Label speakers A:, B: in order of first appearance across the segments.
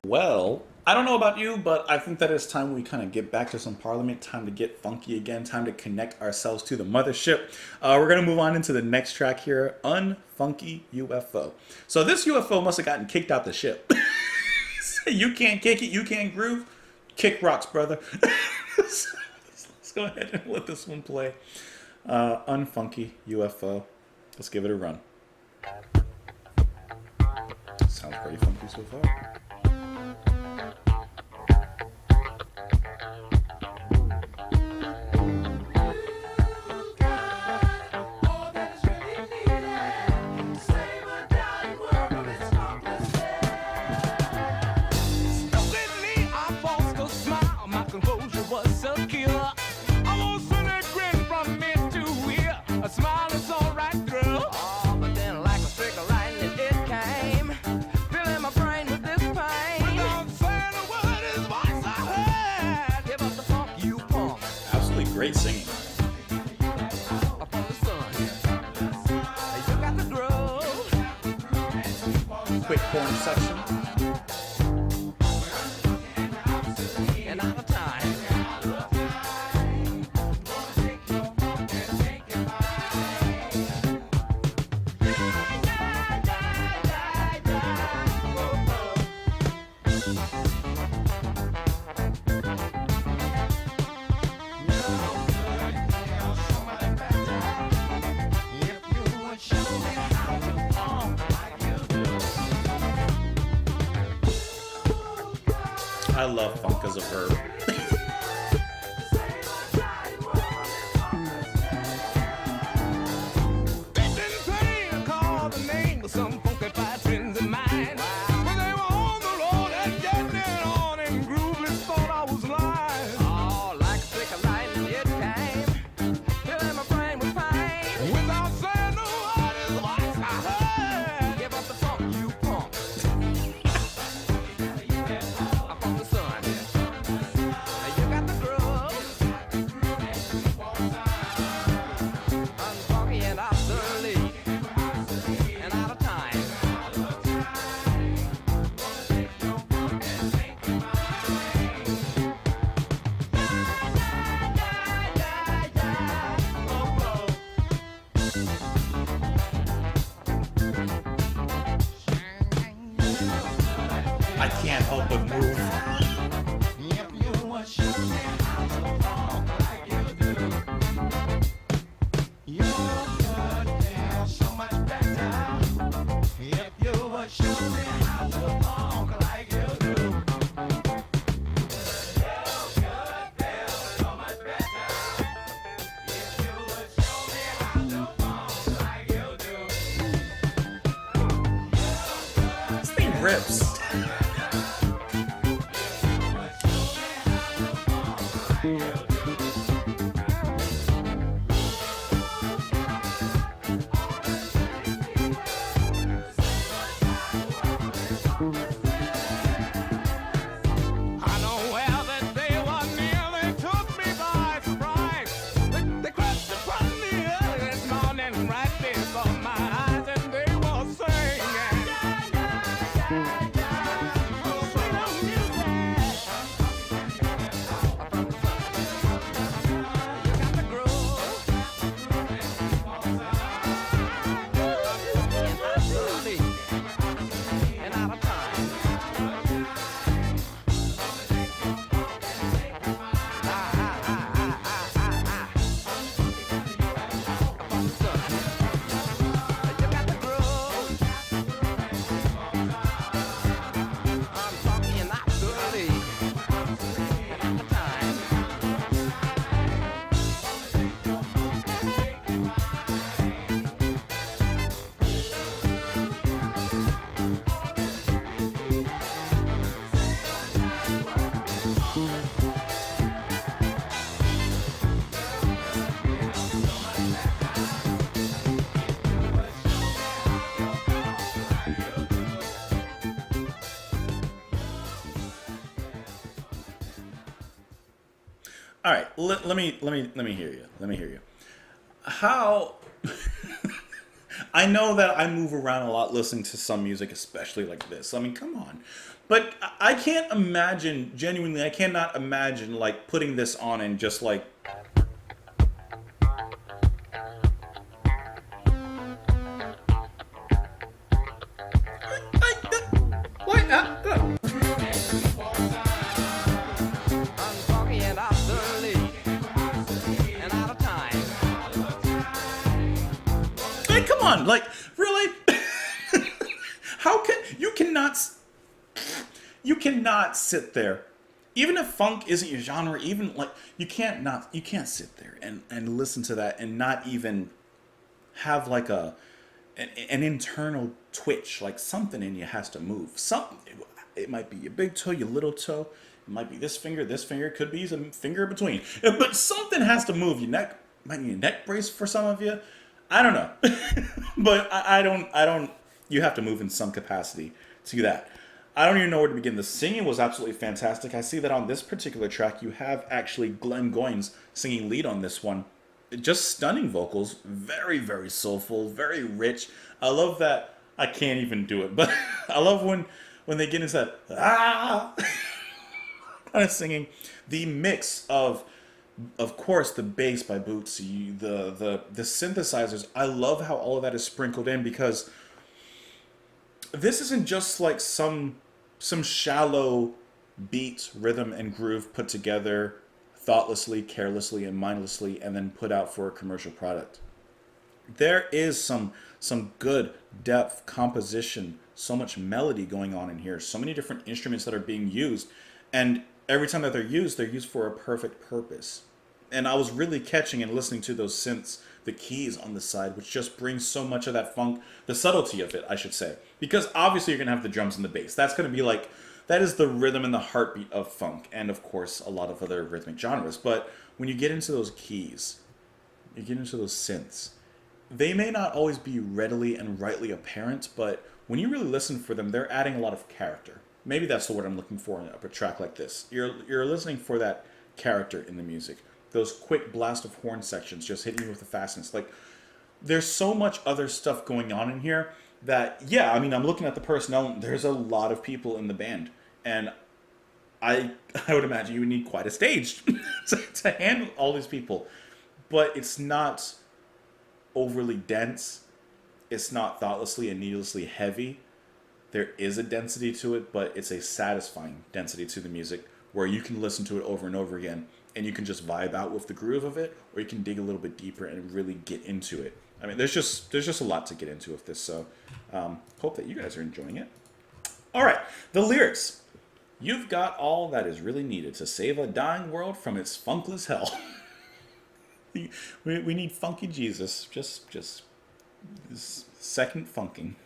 A: Well, I don't know about you, but I think that it's time we kind of get back to some Parliament. Time to get funky again. Time to connect ourselves to the mothership. We're going to move on into the next track here, Unfunky UFO. So this UFO must have gotten kicked out the ship. You can't kick it, you can't groove. Kick rocks, brother. So let's go ahead and let this one play. Unfunky UFO. Let's give it a run. Sounds pretty funky so far. Great singing. Quick horn section. I love funk as a verb. I can't help but move. This thing rips. All right, let me hear you. Let me hear you. How I know that I move around a lot listening to some music, especially like this. I mean, come on. But I can't imagine, genuinely, I cannot imagine like putting this on and just like like
B: Unfunky and obsolete and out of time.
A: like come on, like really? How can you cannot sit there, even if funk isn't your genre, even like you can't sit there and listen to that and not even have like an internal twitch, like something in you has to move. Something, it might be your big toe, your little toe, it might be this finger, it could be some finger in between, but something has to move. Your neck might need a neck brace for some of you. I don't know, but I don't. You have to move in some capacity to that. I don't even know where to begin. The singing was absolutely fantastic. I see that on this particular track, you have actually Glenn Goins singing lead on this one. Just stunning vocals, very, very soulful, very rich. I love that. I can't even do it, but I love when they get into that kind of singing. The mix of course, the bass by Bootsy, the synthesizers. I love how all of that is sprinkled in because this isn't just like some shallow beat, rhythm, and groove put together thoughtlessly, carelessly, and mindlessly, and then put out for a commercial product. There is some good depth, composition, so much melody going on in here, so many different instruments that are being used, and every time that they're used for a perfect purpose. And I was really catching and listening to those synths, the keys on the side, which just brings so much of that funk, the subtlety of it, I should say. Because obviously you're going to have the drums and the bass. That's going to be like, that is the rhythm and the heartbeat of funk, and of course a lot of other rhythmic genres. But when you get into those keys, you get into those synths, they may not always be readily and rightly apparent, but when you really listen for them, they're adding a lot of character. Maybe that's the word I'm looking for in a track like this. You're listening for that character in the music. Those quick blast of horn sections just hitting you with the fastness. Like, there's so much other stuff going on in here that, yeah, I mean, I'm looking at the personnel. There's a lot of people in the band, and I I would imagine you would need quite a stage to handle all these people. But it's not overly dense. It's not thoughtlessly and needlessly heavy. There is a density to it, but it's a satisfying density to the music where you can listen to it over and over again and you can just vibe out with the groove of it, or you can dig a little bit deeper and really get into it. I mean, there's just a lot to get into with this, so hope that you guys are enjoying it. All right, the lyrics. You've got all that is really needed to save a dying world from its funkless hell. we need funky Jesus, just second funking.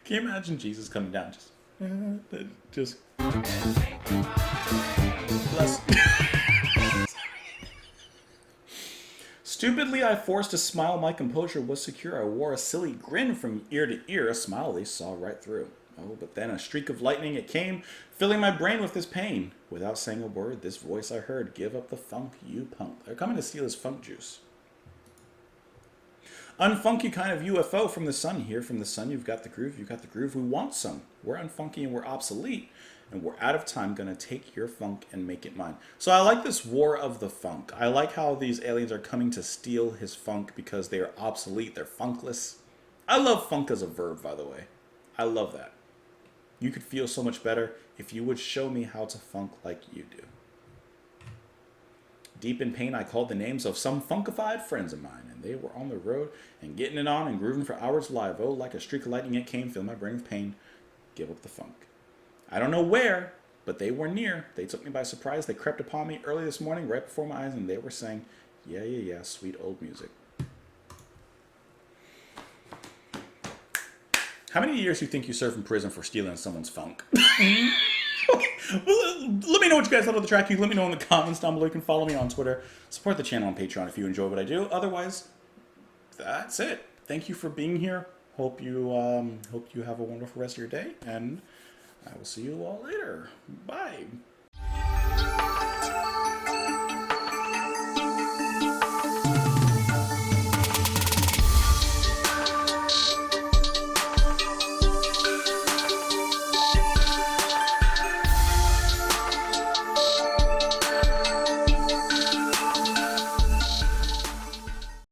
A: Can you imagine Jesus coming down, just bless. Stupidly, I forced a smile. My composure was secure. I wore a silly grin from ear to ear, a smile they saw right through. Oh, but then a streak of lightning it came, filling my brain with this pain. Without saying a word, this voice I heard, give up the funk, you punk. They're coming to steal his funk juice. Unfunky kind of UFO from the sun here. From the sun, you've got the groove. We want some. We're unfunky and we're obsolete. And we're out of time, gonna take your funk and make it mine. So I like this war of the funk. I like how these aliens are coming to steal his funk because they are obsolete, they're funkless. I love funk as a verb, by the way. I love that. You could feel so much better if you would show me how to funk like you do. Deep in pain, I called the names of some funkified friends of mine, and they were on the road and getting it on and grooving for hours live. Oh, like a streak of lightning it came, filled my brain with pain, give up the funk. I don't know where, but they were near. They took me by surprise. They crept upon me early this morning, right before my eyes, and they were saying, yeah, yeah, yeah, sweet old music. How many years do you think you served in prison for stealing someone's funk? Okay. Well, let me know what you guys thought of the track. You let me know in the comments down below. You can follow me on Twitter. Support the channel on Patreon if you enjoy what I do. Otherwise, that's it. Thank you for being here. Hope you have a wonderful rest of your day, and I will see you all later. Bye.